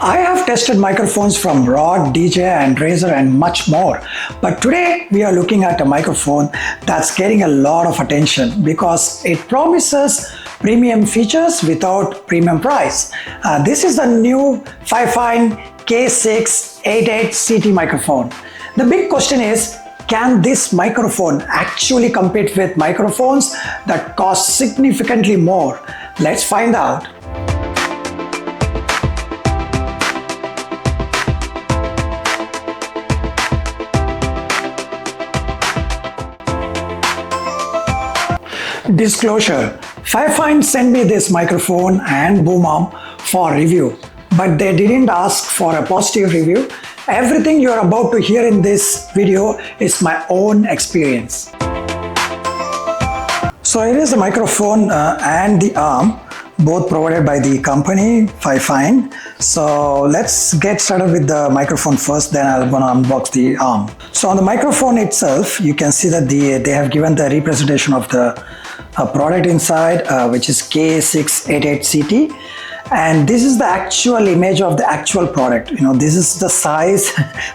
I have tested microphones from Rode, DJI and Razer and much more. But today we are looking at a microphone that's getting a lot of attention because it promises premium features without premium price. This is the new FIFINE K688CT microphone. The big question is, can this microphone actually compete with microphones that cost significantly more? Let's find out. Disclosure: FIFINE sent me this microphone and boom arm for review, but they didn't ask for a positive review. Everything you're about to hear in this video is my own experience. So here is the microphone and the arm, both provided by the company FIFINE. So let's get started with the microphone first, then I'm gonna unbox the arm. So on the microphone itself, you can see that they have given the representation of the product inside, which is K688CT. And this is the actual image of the actual product. You know, this is the size,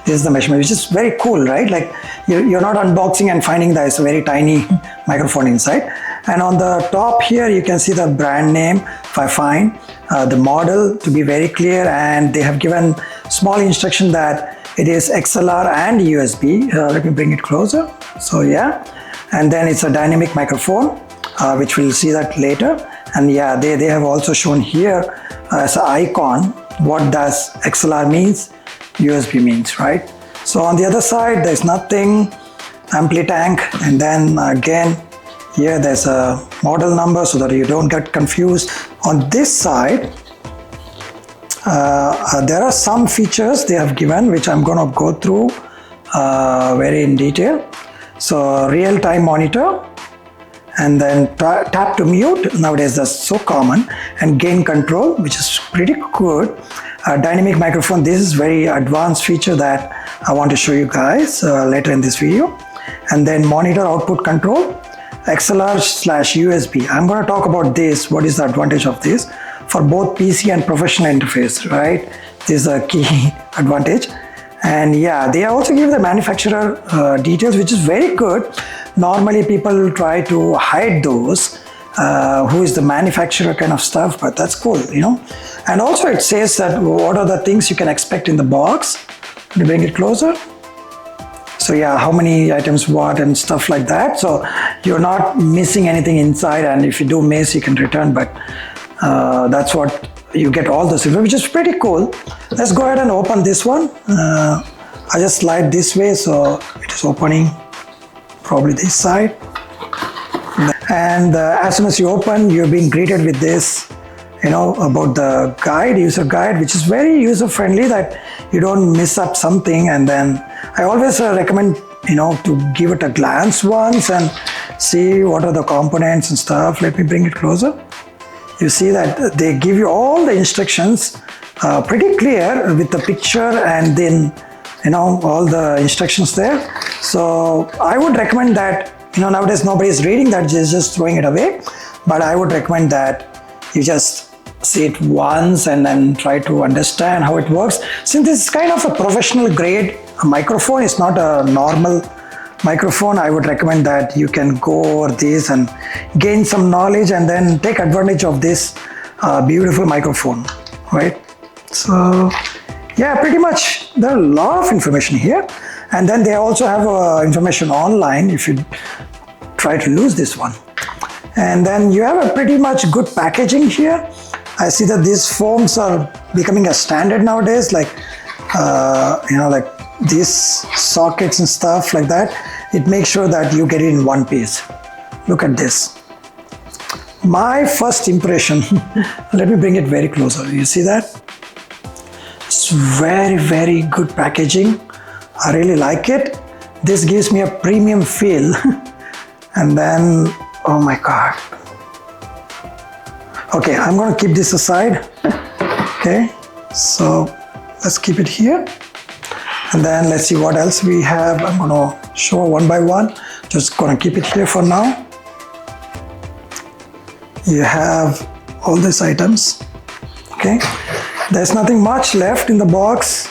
this is the measurement, which is very cool, right? Like you're not unboxing and finding that it's a very tiny microphone inside. And on the top here, you can see the brand name FIFINE, the model to be very clear, and they have given small instruction that it is XLR and USB. Let me bring it closer. So yeah, and then it's a dynamic microphone, which we'll see that later. And yeah, they have also shown here as an icon what does XLR means, USB means, right? So on the other side, there's nothing, ampli tank, and then again here there's a model number so that you don't get confused. On this side, there are some features they have given which I'm going to go through very in detail. So real-time monitor, and then tap to mute, nowadays that's so common, and gain control, which is pretty good. Dynamic microphone, this is very advanced feature that I want to show you guys later in this video. And then monitor output control, XLR/USB. I'm going to talk about this, what is the advantage of this for both PC and professional interface, right? This is a key advantage. And yeah, they also give the manufacturer details, which is very good. Normally people try to hide those, who is the manufacturer kind of stuff, but that's cool, you know. And also it says that what are the things you can expect in the box. Let me bring it closer. So yeah, how many items what and stuff like that. So you're not missing anything inside, and if you do miss, you can return, but that's what you get, all this info, which is pretty cool. Let's go ahead and open this one. I just slide this way, so it is opening probably this side. And as soon as you open, you're being greeted with this, you know, about the guide, user guide, which is very user friendly, that you don't miss up something. And then I always recommend, you know, to give it a glance once and see what are the components and stuff. Let me bring it closer. You see that they give you all the instructions pretty clear with the picture, and then, you know, all the instructions there. So I would recommend that, you know, nowadays nobody is reading that, just throwing it away. But I would recommend that you just see it once and then try to understand how it works. Since this is kind of a professional grade microphone, it's not a normal microphone, I would recommend that you can go over this and gain some knowledge and then take advantage of this beautiful microphone, right? So yeah, pretty much there are a lot of information here. And then they also have information online if you try to lose this one. And then you have a pretty much good packaging here. I see that these foams are becoming a standard nowadays, like you know, like these sockets and stuff like that. It makes sure that you get it in one piece. Look at this. My first impression, let me bring it very closer. You see that? It's very, very good packaging. I really like it. This gives me a premium feel. And then, oh my God. Okay, I'm going to keep this aside. Okay, so let's keep it here. And then let's see what else we have. I'm going to show one by one. Just going to keep it here for now. You have all these items. Okay. There's nothing much left in the box.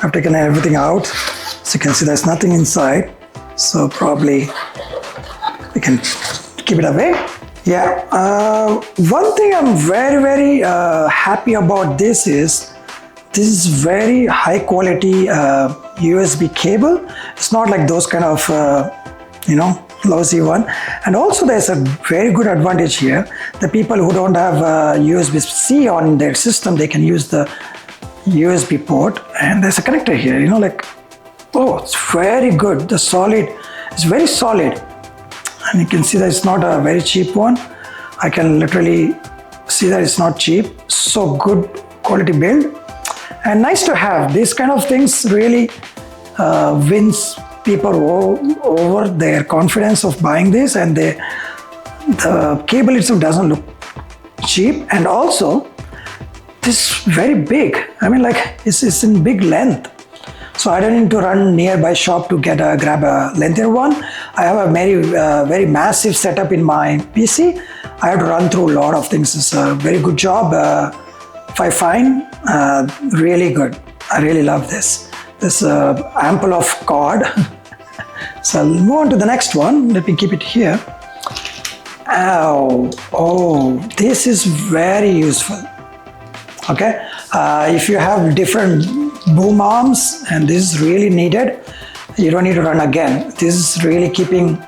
I've taken everything out. So you can see there's nothing inside. So probably we can keep it away. Yeah, one thing I'm very happy about this is very high quality USB cable. It's not like those kind of, lousy one. And also there's a very good advantage here. The people who don't have USB-C on their system, they can use the USB port, and there's a connector here, oh, it's very good. The solid, it's very solid. And you can see that it's not a very cheap one. I can literally see that it's not cheap. So good quality build. And nice to have. These kind of things really wins people over their confidence of buying this, and the cable itself doesn't look cheap, and also this very big. I mean, like it's in big length, so I don't need to run nearby shop to grab a lengthier one. I have a very massive setup in my PC. I have to run through a lot of things. It's a very good job. FIFINE, really good. I really love this. This ample of cord. So I'll move on to the next one. Let me keep it here. Oh, this is very useful. Okay, if you have different boom arms and this is really needed, you don't need to run again. This is really keeping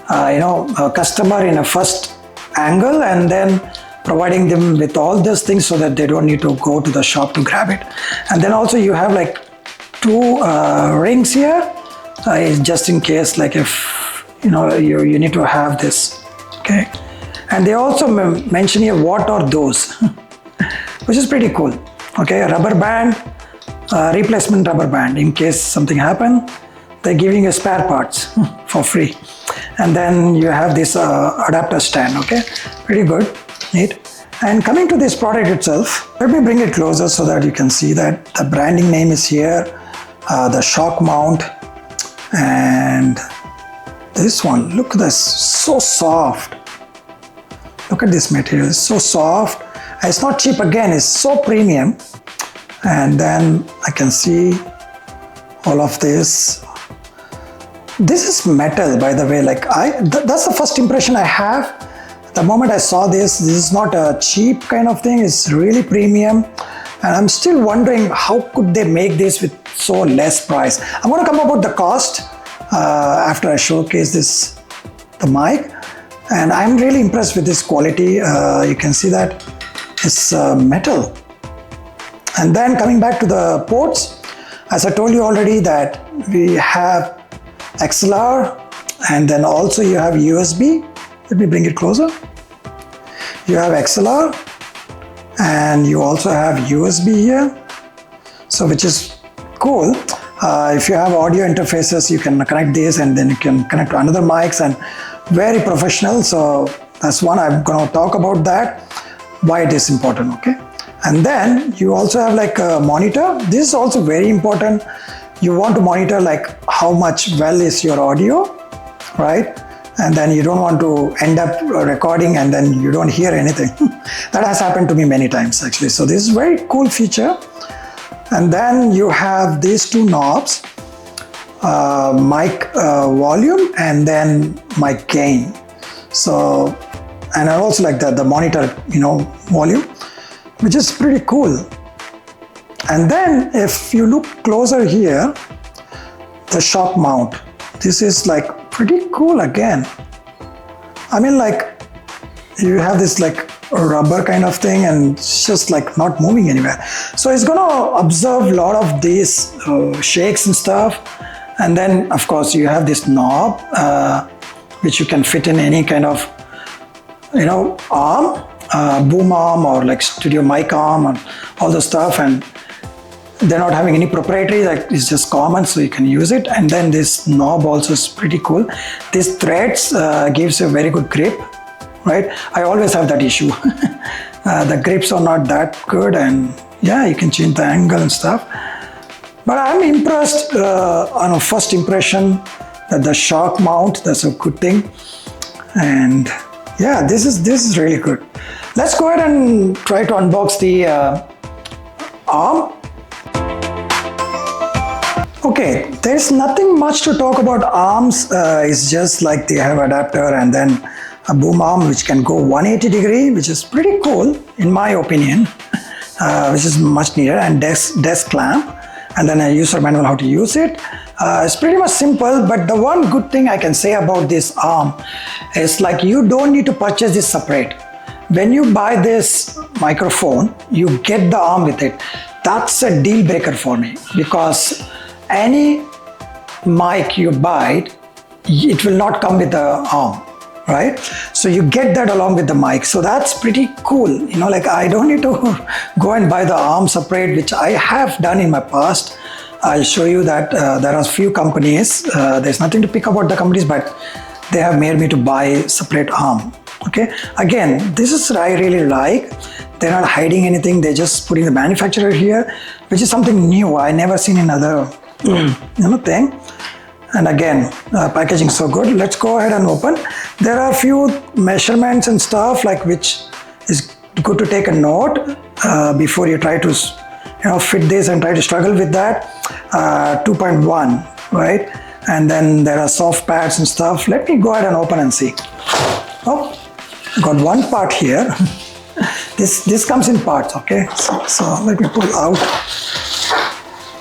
a customer in a first angle, and then providing them with all these things so that they don't need to go to the shop to grab it. And then also you have like two rings here, just in case, like if you need to have this. Okay, and they also mention here what are those, which is pretty cool. Okay, a rubber band, replacement rubber band in case something happen. They're giving you spare parts for free. And then you have this adapter stand. Okay, pretty good, neat. And coming to this product itself, let me bring it closer so that you can see that the branding name is here, the shock mount, and this one, look at this, so soft. Look at this material, it's so soft. It's not cheap again, it's so premium. And then I can see all of this. This is metal, by the way. Like that's the first impression I have. The moment I saw this is not a cheap kind of thing. It's really premium. And I'm still wondering how could they make this with so less price. I'm going to come about the cost after I showcase the mic. And I'm really impressed with this quality. You can see that it's metal. And then coming back to the ports, as I told you already that we have XLR, and then also you have USB. Let me bring it closer. You have XLR and you also have USB here, so which is cool. If you have audio interfaces, you can connect this and then you can connect to another mics, and very professional. So that's one, I'm going to talk about that, why it is important. Okay, and then you also have like a monitor. This is also very important. You want to monitor like how much well is your audio, right? And then you don't want to end up recording and then you don't hear anything. That has happened to me many times actually. So this is a very cool feature. And then you have these two knobs, mic volume and then mic gain. So, and I also like the monitor, volume, which is pretty cool. And then if you look closer here, the shock mount, this is like pretty cool again. I mean, like you have this like rubber kind of thing and it's just like not moving anywhere. So it's gonna absorb a lot of these shakes and stuff. And then of course you have this knob, which you can fit in any kind of, arm, boom arm or like studio mic arm and all the stuff. And they're not having any proprietary, like it's just common, so you can use it. And then this knob also is pretty cool. These threads gives you a very good grip, right? I always have that issue. The grips are not that good, and yeah, you can change the angle and stuff. But I'm impressed on a first impression that the shock mount, that's a good thing. And yeah, this is really good. Let's go ahead and try to unbox the arm. Okay, there's nothing much to talk about arms. It's just like they have adapter and then a boom arm which can go 180 degree, which is pretty cool in my opinion, which is much needed, and desk clamp, and then a user manual how to use it. It's pretty much simple, but the one good thing I can say about this arm is like you don't need to purchase this separate. When you buy this microphone, you get the arm with it. That's a deal breaker for me, because any mic you buy, it will not come with the arm, right? So you get that along with the mic. So that's pretty cool. You know, like I don't need to go and buy the arm separate, which I have done in my past. I'll show you that there are few companies, there's nothing to pick about the companies, but they have made me to buy separate arm. Okay, again, this is I really like. They're not hiding anything, they're just putting the manufacturer here, which is something new I never seen in other thing. And again, packaging so good. Let's go ahead and open. There are a few measurements and stuff like which is good to take a note before you try to fit this and try to struggle with that. 2.1, right? And then there are soft pads and stuff. Let me go ahead and open and see. Oh, got one part here. This comes in parts, okay? So let me pull out.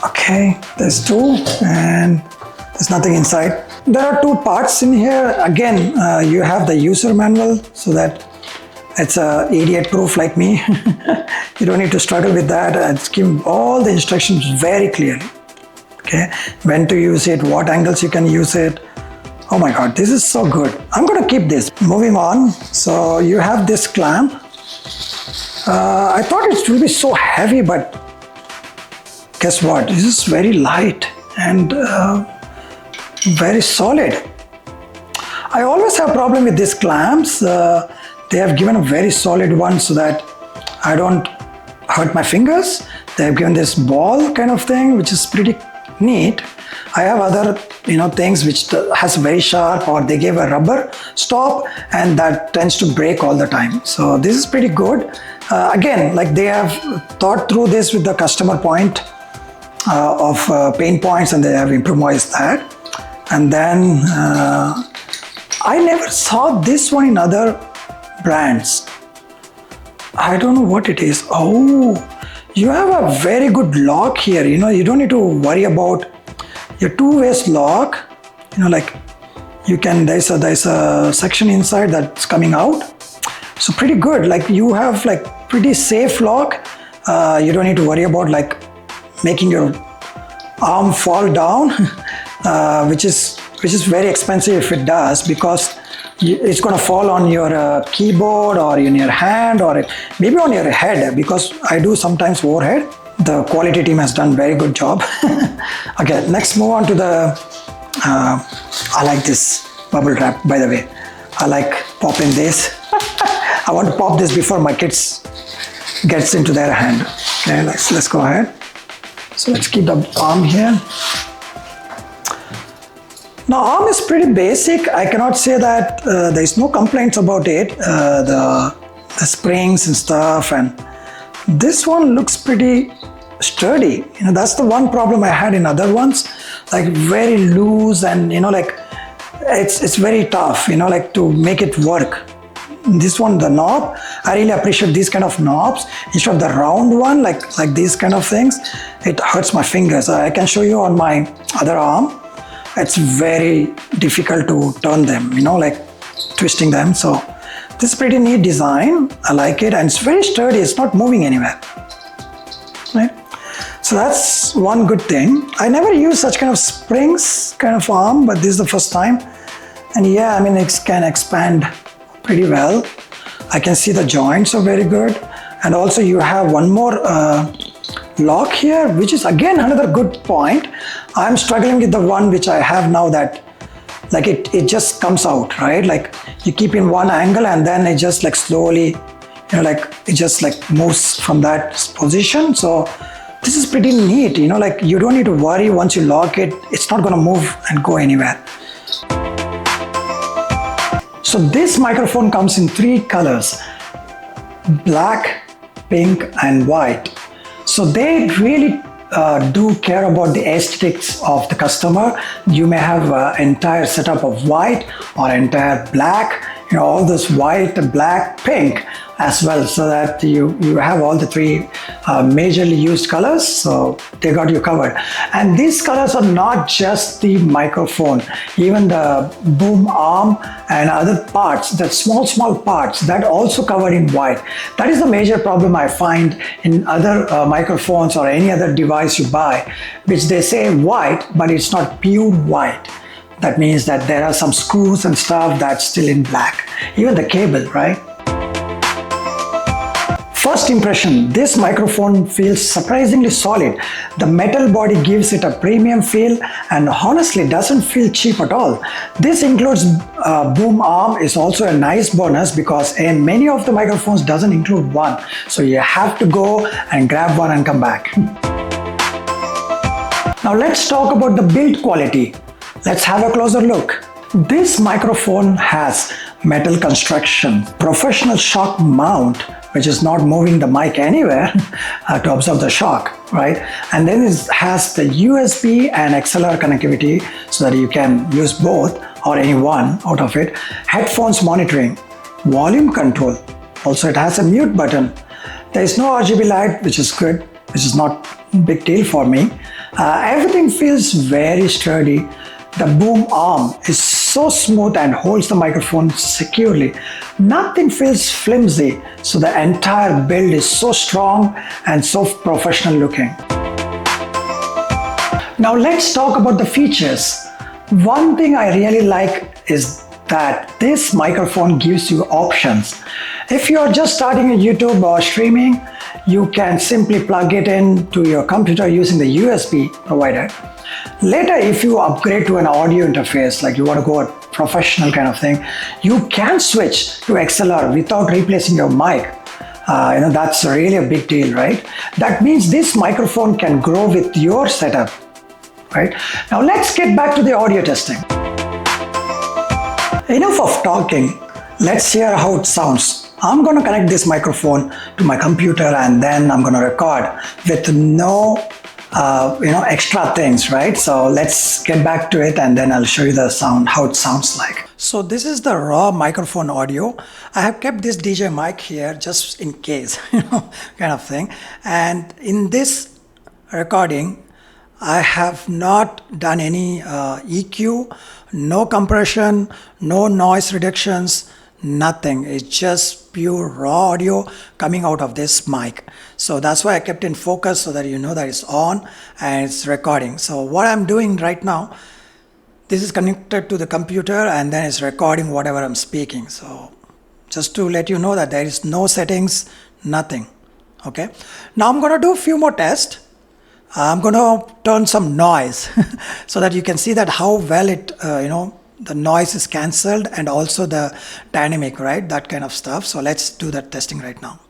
Okay, there's two and there's nothing inside. There are two parts in here. Again, you have the user manual so that it's idiot proof like me. You don't need to struggle with that. It's given all the instructions very clearly. Okay, when to use it, what angles you can use it. Oh my god, this is so good. I'm gonna keep this. Moving on. So you have this clamp. I thought it would be so heavy, but guess what? This is very light and very solid. I always have a problem with these clamps. They have given a very solid one so that I don't hurt my fingers. They have given this ball kind of thing, which is pretty neat. I have other things which has very sharp, or they gave a rubber stop and that tends to break all the time. So this is pretty good. Again, like they have thought through this with the customer point of pain points, and they have improvised that. And then I never saw this one in other brands. I don't know what it is. Oh, you have a very good lock here. You don't need to worry about your two-way lock. Like you can, there's a section inside that's coming out. So pretty good. Like you have like pretty safe lock. You don't need to worry about like making your arm fall down, which is very expensive if it does, because it's going to fall on your keyboard or in your hand or maybe on your head, because I do sometimes overhead. The quality team has done very good job. Okay, let's move on to the I like this bubble wrap, by the way. I like popping this. I want to pop this before my kids gets into their hand. Okay, let's go ahead. So let's keep the arm here. Now arm is pretty basic. I cannot say that there is no complaints about it. The springs and stuff, and this one looks pretty sturdy. That's the one problem I had in other ones, like very loose, and like it's very tough, like to make it work. This one, the knob, I really appreciate these kind of knobs instead of the round one, like these kind of things. It hurts my fingers. I can show you on my other arm. It's very difficult to turn them, like twisting them. So this is pretty neat design. I like it, and it's very sturdy. It's not moving anywhere, right? So that's one good thing. I never used such kind of springs kind of arm, but this is the first time. And yeah, I mean, it can expand pretty well. I can see the joints are very good. And also you have one more lock here, which is again another good point. I'm struggling with the one which I have now, that like it just comes out, right? Like you keep in one angle and then it just like slowly, like it just like moves from that position. So this is pretty neat, like you don't need to worry. Once you lock it, it's not going to move and go anywhere. So this microphone comes in 3 colors: black, pink and white. So they really do care about the aesthetics of the customer. You may have an entire setup of white or entire black, all this white, black, pink as well, so that you have all the three majorly used colors. So they got you covered. And these colors are not just the microphone, even the boom arm and other parts, that small parts, that also covered in white. That is the major problem I find in other microphones or any other device you buy, which they say white, but it's not pure white. That means that there are some screws and stuff that's still in black. Even the cable, right? First impression, this microphone feels surprisingly solid. The metal body gives it a premium feel and honestly doesn't feel cheap at all. This includes boom arm is also a nice bonus because in many of the microphones doesn't include one. So you have to go and grab one and come back. Now let's talk about the build quality. Let's have a closer look. This microphone has metal construction, professional shock mount, which is not moving the mic anywhere to absorb the shock, right? And then it has the USB and XLR connectivity so that you can use both or any one out of it. Headphones monitoring, volume control. Also, it has a mute button. There is no RGB light, which is good, which is not a big deal for me. Everything feels very sturdy. The boom arm is so smooth and holds the microphone securely. Nothing feels flimsy, so the entire build is so strong and so professional looking. Now let's talk about the features. One thing I really like is that this microphone gives you options. If you are just starting a YouTube or streaming, you can simply plug it into your computer using the USB provided. Later, if you upgrade to an audio interface, like you want to go a professional kind of thing, you can switch to XLR without replacing your mic. That's really a big deal, right? That means this microphone can grow with your setup, right? Now let's get back to the audio testing. Enough of talking. Let's hear how it sounds. I'm going to connect this microphone to my computer and then I'm going to record with no extra things, right? So let's get back to it and then I'll show you the sound, how it sounds like. So this is the raw microphone audio. I have kept this DJI mic here just in case, kind of thing. And in this recording, I have not done any EQ, no compression, no noise reductions, nothing. It's just pure raw audio coming out of this mic. So that's why I kept in focus so that you know that it's on and it's recording. So what I'm doing right now, this is connected to the computer and then it's recording whatever I'm speaking. So just to let you know that there is no settings, nothing. Okay. Now I'm going to do a few more tests. I'm going to turn some noise so that you can see that how well it, the noise is cancelled and also the dynamic, right? That kind of stuff. So let's do that testing right now.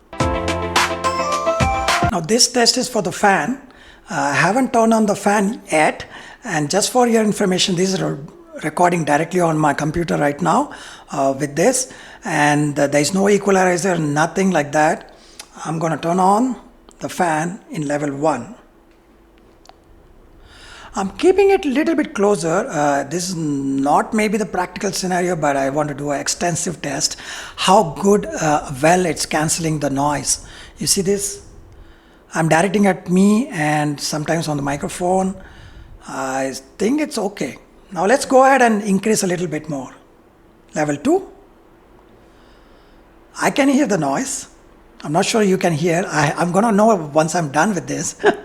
Now this test is for the fan. I haven't turned on the fan yet. And just for your information, this is recording directly on my computer right now with this. And there is no equalizer, nothing like that. I'm going to turn on the fan in level 1. I'm keeping it a little bit closer. This is not maybe the practical scenario, but I want to do an extensive test. How good, well it's cancelling the noise. You see this? I'm directing at me and sometimes on the microphone. I think it's okay. Now let's go ahead and increase a little bit more. Level 2. I can hear the noise. I'm not sure you can hear. I'm going to know once I'm done with this, but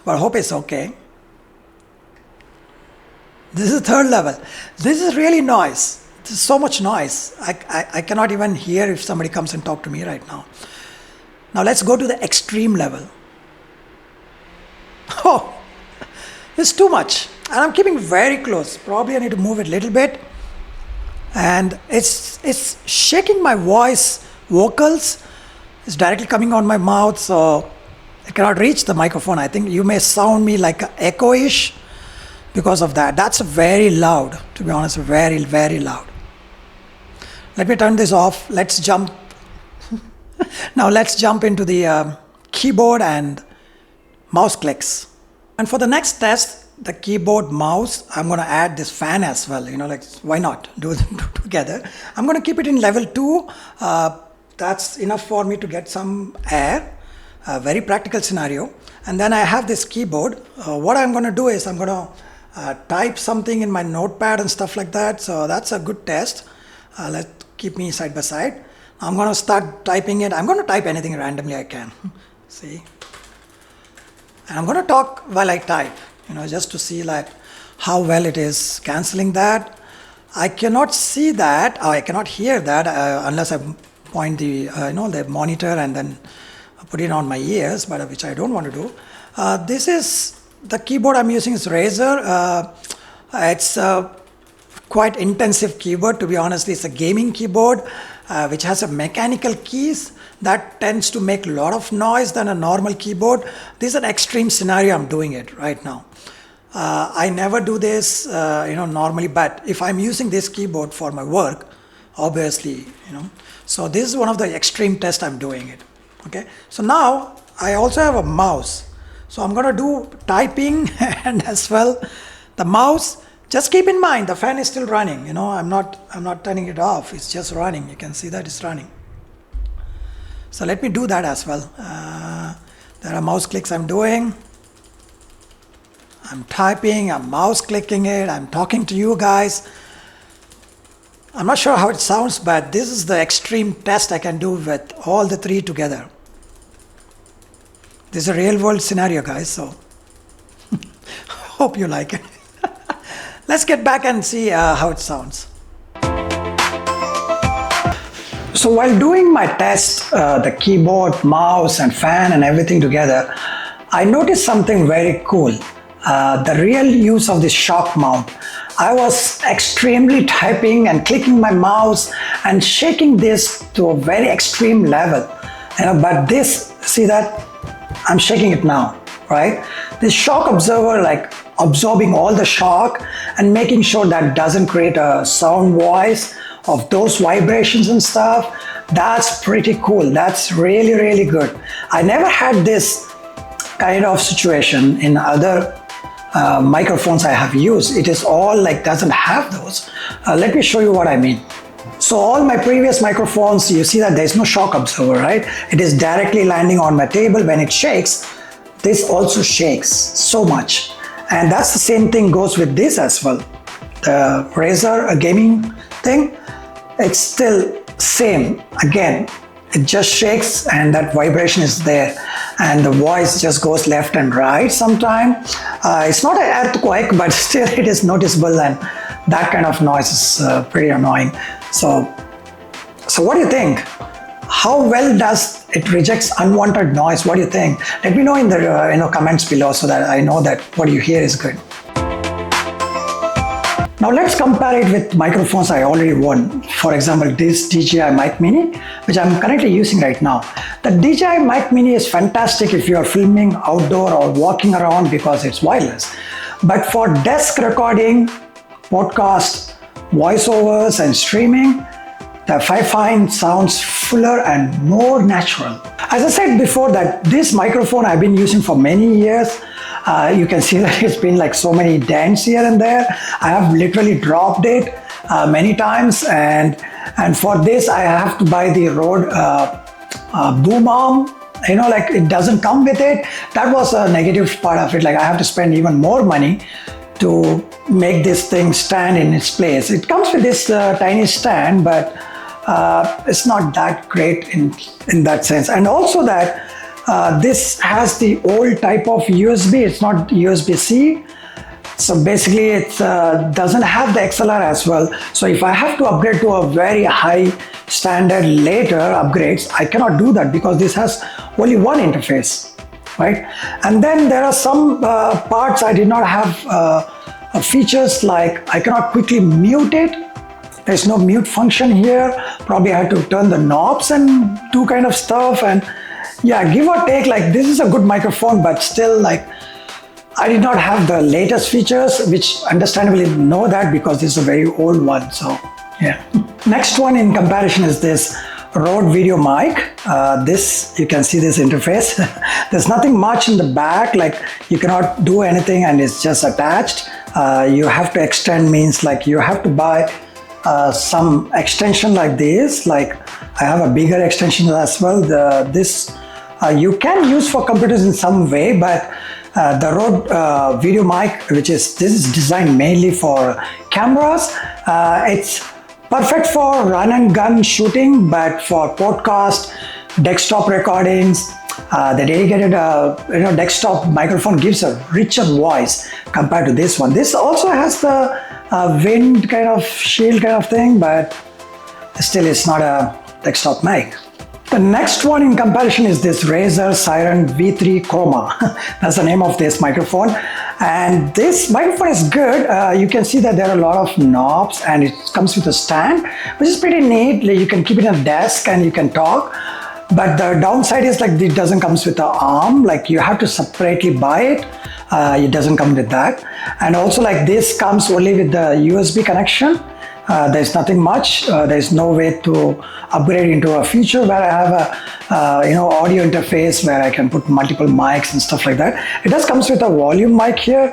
I hope it's okay. This is third level. This is really noise. This is so much noise. I cannot even hear if somebody comes and talk to me right now. Now let's go to the extreme level. Oh, it's too much. And I'm keeping very close. Probably I need to move it a little bit. And it's shaking my voice, vocals. It's directly coming on my mouth, so I cannot reach the microphone. I think you may sound me like echo-ish. Because of that. That's very loud, to be honest, very, very loud. Let me turn this off. Let's jump. Now let's jump into the keyboard and mouse clicks. And for the next test, the keyboard, mouse, I'm going to add this fan as well, like why not do them together. I'm going to keep it in level 2. That's enough for me to get some air, a very practical scenario. And then I have this keyboard. What I'm going to do is I'm going to type something in my notepad and stuff like that. So that's a good test. Let's keep me side by side. I'm going to start typing it. I'm going to type anything randomly I can. See? And I'm going to talk while I type, just to see like how well it is canceling that. I cannot see that, or I cannot hear that unless I point the, the monitor and then put it on my ears, but which I don't want to do. This is the keyboard I'm using is Razer. It's a quite intensive keyboard, to be honest. It's a gaming keyboard, which has a mechanical keys that tends to make a lot of noise than a normal keyboard. This is an extreme scenario I'm doing it right now. I never do this, normally, but if I'm using this keyboard for my work, obviously, so this is one of the extreme tests I'm doing it. Okay, so now I also have a mouse. So I'm going to do typing and as well the mouse. Just keep in mind the fan is still running. I'm not turning it off. It's just running. You can see that it's running. So let me do that as well. There are mouse clicks I'm doing. I'm typing, I'm mouse clicking it, I'm talking to you guys. I'm not sure how it sounds, but this is the extreme test I can do with all the 3 together. This is a real world scenario, guys, so hope you like it. Let's get back and see how it sounds. So while doing my test, the keyboard, mouse and fan and everything together, I noticed something very cool. The real use of this shock mount. I was extremely typing and clicking my mouse and shaking this to a very extreme level. But this, see that? I'm shaking it now, right? This shock absorber, like absorbing all the shock and making sure that doesn't create a sound voice of those vibrations and stuff. That's pretty cool. That's really, really good. I never had this kind of situation in other microphones I have used. It is all like doesn't have those. Let me show you what I mean. So all my previous microphones, you see that there's no shock absorber, right? It is directly landing on my table. When it shakes, this also shakes so much. And that's the same thing goes with this as well. The Razer, a gaming thing, it's still same. Again, it just shakes and that vibration is there. And the voice just goes left and right sometimes. It's not an earthquake, but still it is noticeable, and that kind of noise is pretty annoying. So what do you think? How well does it rejects unwanted noise? What do you think? Let me know in the comments below so that I know that what you hear is good. Now let's compare it with microphones I already own. For example, this DJI Mic Mini, which I'm currently using right now. The DJI Mic Mini is fantastic if you are filming outdoor or walking around because it's wireless. But for desk recording, podcast, voiceovers and streaming, the FIFINE sounds fuller and more natural. As I said before, that this microphone I've been using for many years. You can see that it's been like so many dents here and there. I have literally dropped it many times, and for this I have to buy the Rode boom arm. Like it doesn't come with it. That was a negative part of it. Like I have to spend even more money to make this thing stand in its place. It comes with this tiny stand, but it's not that great in that sense. And also that this has the old type of USB. It's not USB-C. So basically it doesn't have the XLR as well. So if I have to upgrade to a very high standard later upgrades, I cannot do that because this has only one interface, right? And then there are some parts I did not have features, like I cannot quickly mute it. There's no mute function here. Probably I had to turn the knobs and do kind of stuff. And yeah, give or take, like this is a good microphone, but still like I did not have the latest features, which understandably know that because this is a very old one. So yeah. Next one in comparison is this Rode VideoMic. This, you can see this interface. There's nothing much in the back, like you cannot do anything and it's just attached. You have to extend, means like you have to buy some extension like this. Like I have a bigger extension as well. This you can use for computers in some way, but the Rode VideoMic, this is designed mainly for cameras. It's perfect for run and gun shooting, but for podcast, desktop recordings, the dedicated desktop microphone gives a richer voice compared to this one. This also has the wind kind of shield kind of thing, but still it's not a desktop mic. The next one in comparison is this Razer Seiren V3 Chroma. That's the name of this microphone. And this microphone is good. You can see that there are a lot of knobs and it comes with a stand, which is pretty neat. You can keep it on a desk and you can talk. But the downside is like it doesn't come with an arm. Like you have to separately buy it. It doesn't come with that. And also like this comes only with the USB connection. There's nothing much. There's no way to upgrade into a feature where I have a audio interface where I can put multiple mics and stuff like that. It does comes with a volume mic here.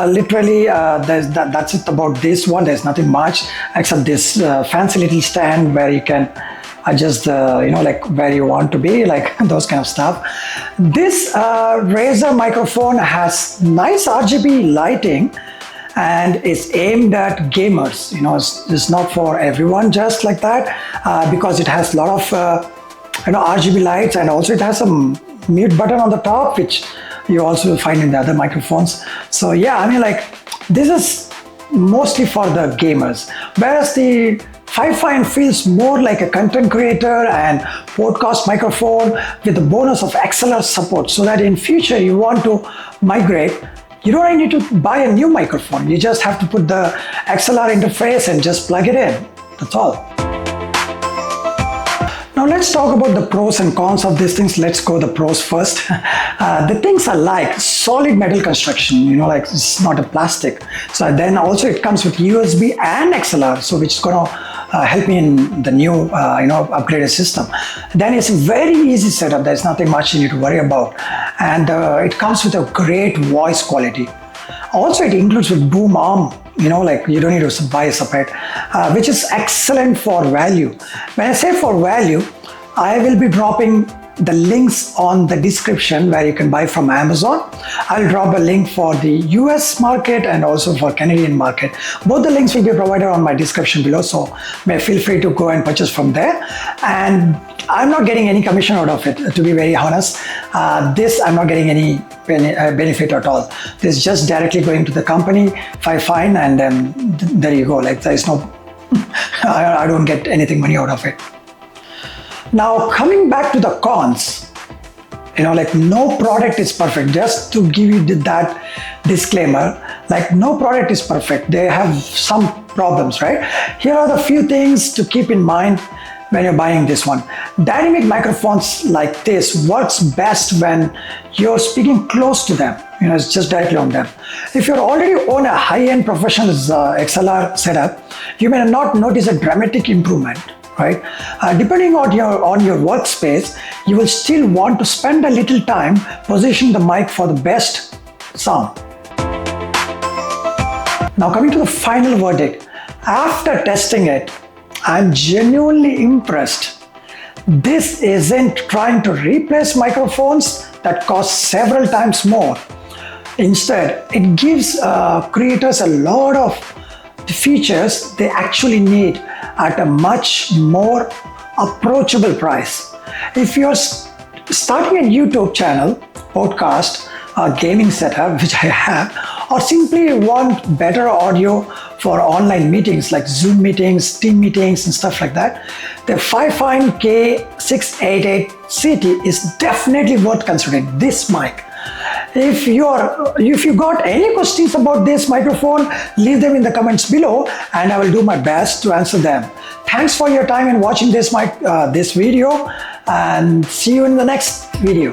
Literally, that's it about this one. There's nothing much except this fancy little stand where you can adjust like where you want to be, like those kind of stuff. This Razer microphone has nice RGB lighting and it's aimed at gamers. It's not for everyone just like that, because it has a lot of RGB lights, and also it has a mute button on the top, which you also will find in the other microphones. So yeah, I mean, like this is mostly for the gamers, whereas the FIFINE feels more like a content creator and podcast microphone with the bonus of XLR support, so that in future you want to migrate, you don't need to buy a new microphone. You just have to put the XLR interface and just plug it in. That's all. Now let's talk about the pros and cons of these things. Let's go the pros first. The things are like solid metal construction, like it's not a plastic. So then also it comes with USB and XLR, so which is going to help me in the new upgraded system. Then it's a very easy setup. There's nothing much you need to worry about, and it comes with a great voice quality. Also it includes with boom arm, like you don't need to buy a separate, which is excellent for value. When I say for value, I will be dropping the links on the description where you can buy from Amazon. I'll drop a link for the US market and also for Canadian market. Both the links will be provided on my description below, so feel free to go and purchase from there. And I'm not getting any commission out of it, to be very honest. This I'm not getting any benefit at all. This is just directly going to the company, FIFINE, and then there you go. Like there is no, I don't get anything money out of it. Now coming back to the cons, like no product is perfect. Just to give you that disclaimer, like no product is perfect. They have some problems, right? Here are the few things to keep in mind when you're buying this one. Dynamic microphones like this works best when you're speaking close to them. It's just directly on them. If you already own a high-end professional XLR setup, you may not notice a dramatic improvement. Right? Depending on your workspace, you will still want to spend a little time positioning the mic for the best sound. Now coming to the final verdict. After testing it, I'm genuinely impressed. This isn't trying to replace microphones that cost several times more. Instead, it gives creators a lot of features they actually need at a much more approachable price. If you're starting a YouTube channel, podcast, or gaming setup, which I have, or simply want better audio for online meetings like Zoom meetings, team meetings, and stuff like that, the FIFINE K688CT is definitely worth considering. This mic. If you got any questions about this microphone, leave them in the comments below and I will do my best to answer them. Thanks for your time in watching this video, and see you in the next video.